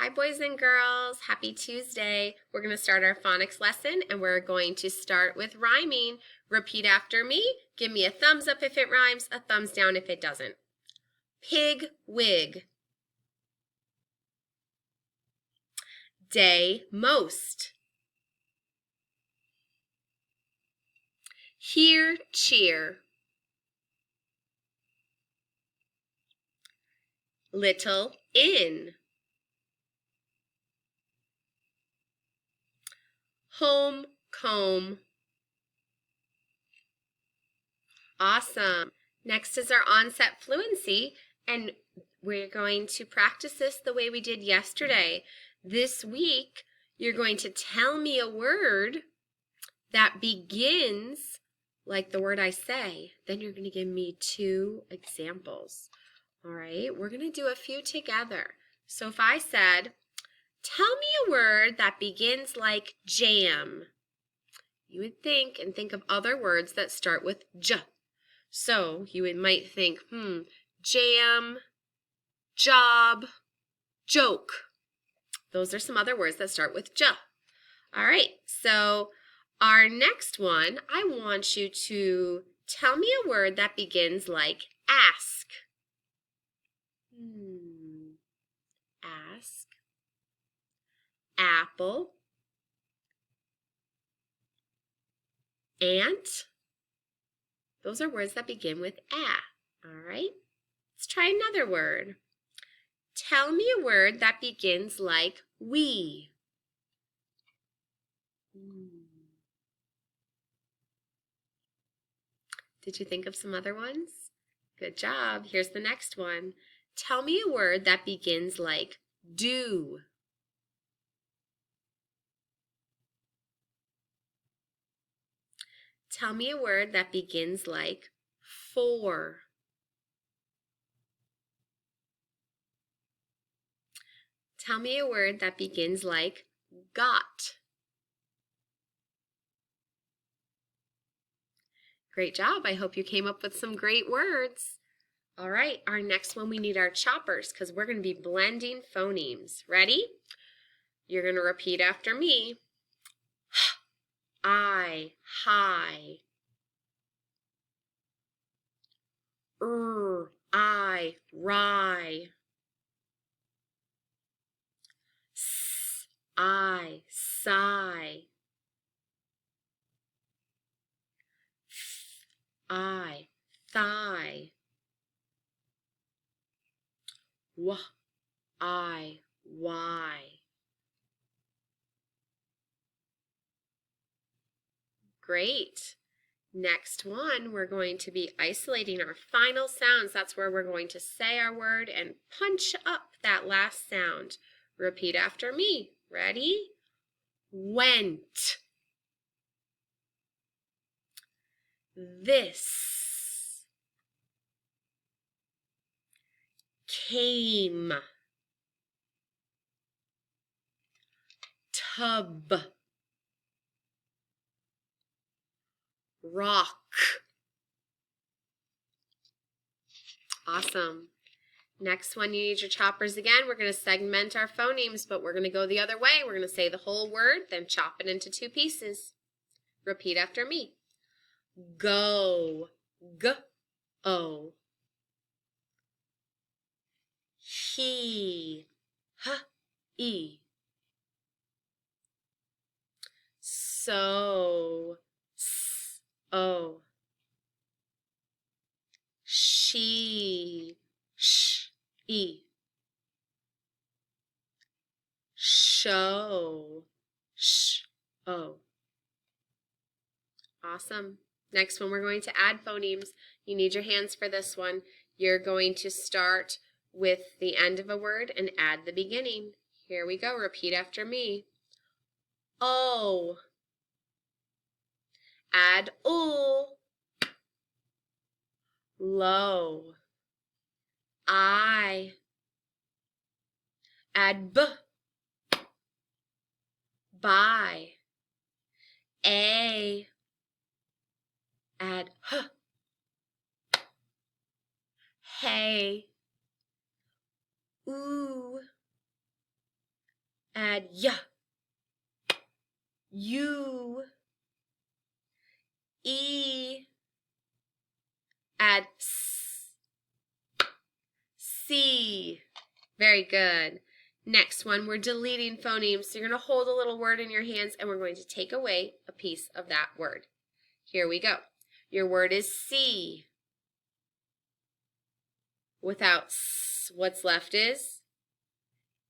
Hi boys and girls, happy Tuesday. We're going to start our phonics lesson and we're going to start with rhyming. Repeat after me. Give me a thumbs up if it rhymes, a thumbs down if it doesn't. Pig wig. Day most. Here cheer. Little in. Home comb. Awesome. Next is our onset fluency, and we're going to practice this the way we did yesterday. This week, you're going to tell me a word that begins like the word I say. Then you're going to give me 2 examples. All right, we're going to do a few together. So if I said, tell me a word that begins like jam, you would think of other words that start with j. So you might think, jam, job, joke. Those are some other words that start with j. All right, so our next one, I want you to tell me a word that begins like ask. Ask. Apple. Ant. Those are words that begin with a. All right, let's try another word. Tell me a word that begins like we. Did you think of some other ones? Good job. Here's the next one. Tell me a word that begins like do. Tell me a word that begins like for. Tell me a word that begins like got. Great job. I hope you came up with some great words. All right, our next one, we need our choppers because we're going to be blending phonemes. Ready? You're going to repeat after me. I, high. I, rye. I, sigh. I, thigh. I, why. Great. Next one, we're going to be isolating our final sounds. That's where we're going to say our word and punch up that last sound. Repeat after me. Ready? Went. This. Came. Tub. Rock. Awesome. Next one, you need your choppers again. We're going to segment our phonemes, but we're going to go the other way. We're going to say the whole word, then chop it into 2 pieces. Repeat after me. Go. G-O. He. H-E. So. S-O. She. Sh-E. Show. Sh-O. Awesome. Next one, we're going to add phonemes. You need your hands for this one. You're going to start with the end of a word and add the beginning. Here we go. Repeat after me. O. Add O. Low. I. Add B. By. A. Add H. Hey. Ooh. Add y. U. E. Add s. C. Very good. Next one, we're deleting phonemes. So you're going to hold a little word in your hands and we're going to take away a piece of that word. Here we go. Your word is see. Without s, what's left is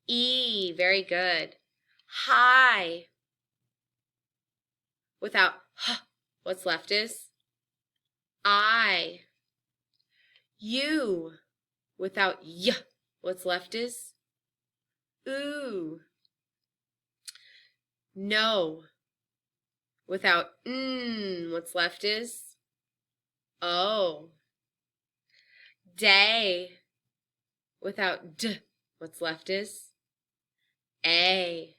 e. Very good. High. Without h, what's left is I. You. Without y, what's left is ooh. No. Without what's left is oh. Day. Without d, what's left is a.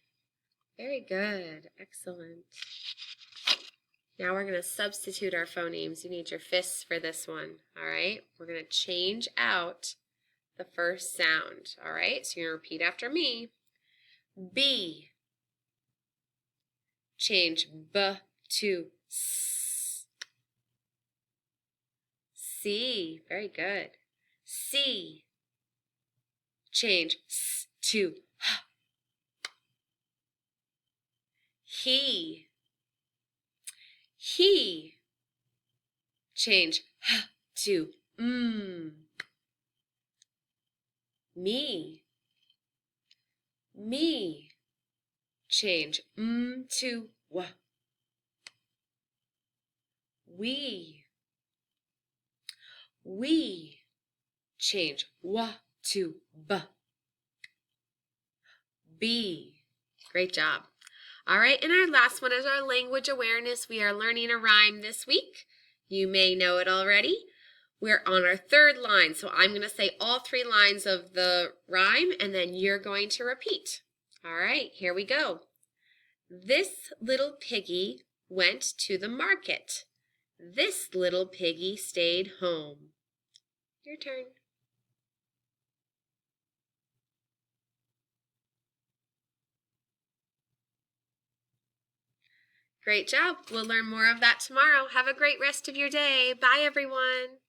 Very good. Excellent. Now we're going to substitute our phonemes. You need your fists for this one. All right? We're going to change out the first sound. All right? So you're going to repeat after me. B. Change b to s. C. Very good. C. Change s to h. He. He. Change h to Me. Me. Change to w. We. We. Change w to b. B. Great job. All right, and our last one is our language awareness. We are learning a rhyme this week. You may know it already. We're on our third line, so I'm going to say all 3 lines of the rhyme, and then you're going to repeat. All right, here we go. This little piggy went to the market. This little piggy stayed home. Your turn. Great job. We'll learn more of that tomorrow. Have a great rest of your day. Bye, everyone.